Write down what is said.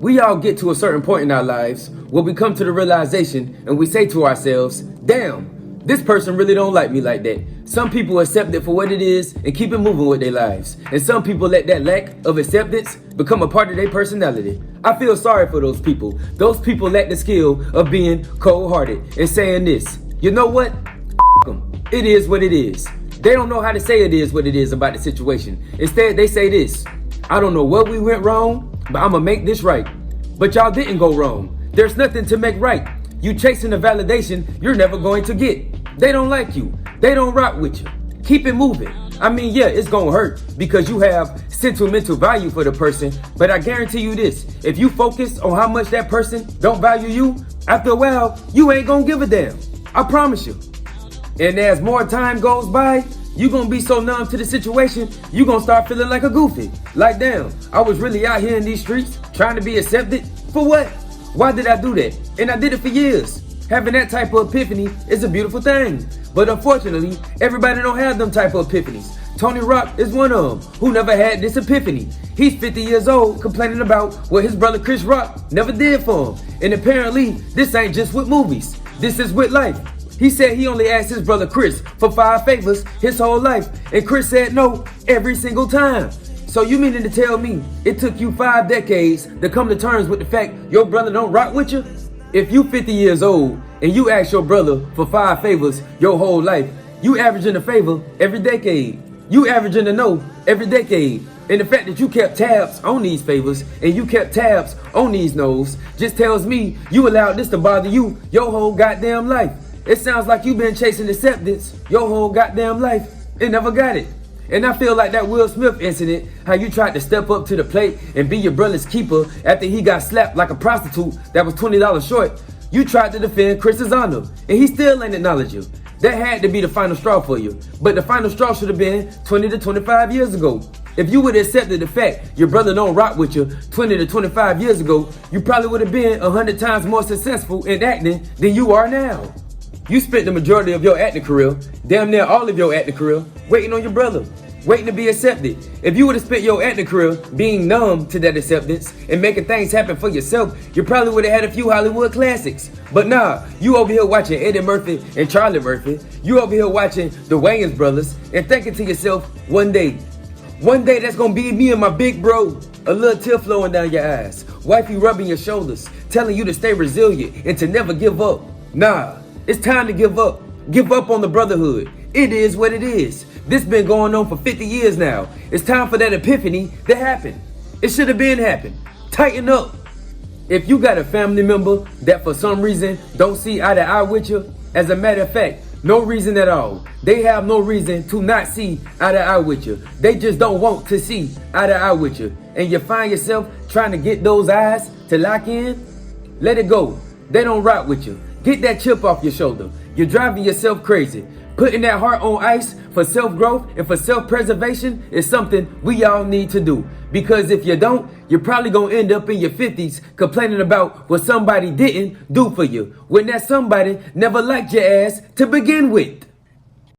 We all get to a certain point in our lives where we come to the realization and we say to ourselves, damn, this person really don't like me like that. Some people accept it for what it is and keep it moving with their lives. And some people let that lack of acceptance become a part of their personality. I feel sorry for those people. Those people lack the skill of being cold-hearted and saying this, you know what? Them. It is what it is. They don't know how to say it is what it is about the situation. Instead, they say this, I don't know what we went wrong, but I'm gonna make this right. But y'all didn't go wrong. There's nothing to make right. You chasing the validation you're never going to get. They don't like you. They don't rock with you. Keep it moving. I mean, yeah, it's gonna hurt because you have sentimental value for the person, but I guarantee you this, if you focus on how much that person don't value you, after a while, you ain't gonna give a damn. I promise you. And as more time goes by, you gonna be so numb to the situation, you gonna start feeling like a goofy. Like, damn, I was really out here in these streets trying to be accepted. For what? Why did I do that? And I did it for years. Having that type of epiphany is a beautiful thing. But unfortunately, everybody don't have them type of epiphanies. Tony Rock is one of them who never had this epiphany. He's 50 years old complaining about what his brother Chris Rock never did for him. And apparently, this ain't just with movies. This is with life. He said he only asked his brother Chris for 5 favors his whole life, and Chris said no every single time. So you meaning to tell me it took you 5 decades to come to terms with the fact your brother don't rock with you? If you 50 years old and you ask your brother for 5 favors your whole life, you averaging a favor every decade. You averaging a no every decade. And the fact that you kept tabs on these favors and you kept tabs on these no's just tells me you allowed this to bother you your whole goddamn life. It sounds like you've been chasing acceptance your whole goddamn life and never got it. And I feel like that Will Smith incident, how you tried to step up to the plate and be your brother's keeper after he got slapped like a prostitute that was $20 short. You tried to defend Chris's honor, and he still ain't acknowledged you. That had to be the final straw for you. But the final straw should have been 20 to 25 years ago. If you would have accepted the fact your brother don't rock with you 20 to 25 years ago, you probably would have been 100 times more successful in acting than you are now. You spent the majority of your acting career, damn near all of your acting career, waiting on your brother, waiting to be accepted. If you would have spent your acting career being numb to that acceptance and making things happen for yourself, you probably would have had a few Hollywood classics. But nah, you over here watching Eddie Murphy and Charlie Murphy, you over here watching the Wayans brothers and thinking to yourself, one day that's gonna be me and my big bro. A little tear flowing down your eyes, wifey rubbing your shoulders, telling you to stay resilient and to never give up. Nah. It's time to give up. Give up on the brotherhood. It is what it is. This been going on for 50 years now. It's time for that epiphany to happen. It should have been happened. Tighten up. If you got a family member that for some reason don't see eye to eye with you, as a matter of fact, no reason at all. They have no reason to not see eye to eye with you. They just don't want to see eye to eye with you. And you find yourself trying to get those eyes to lock in, let it go. They don't rock with you. Get that chip off your shoulder. You're driving yourself crazy. Putting that heart on ice for self-growth and for self-preservation is something we all need to do. Because if you don't, you're probably going to end up in your 50s complaining about what somebody didn't do for you, when that somebody never liked your ass to begin with.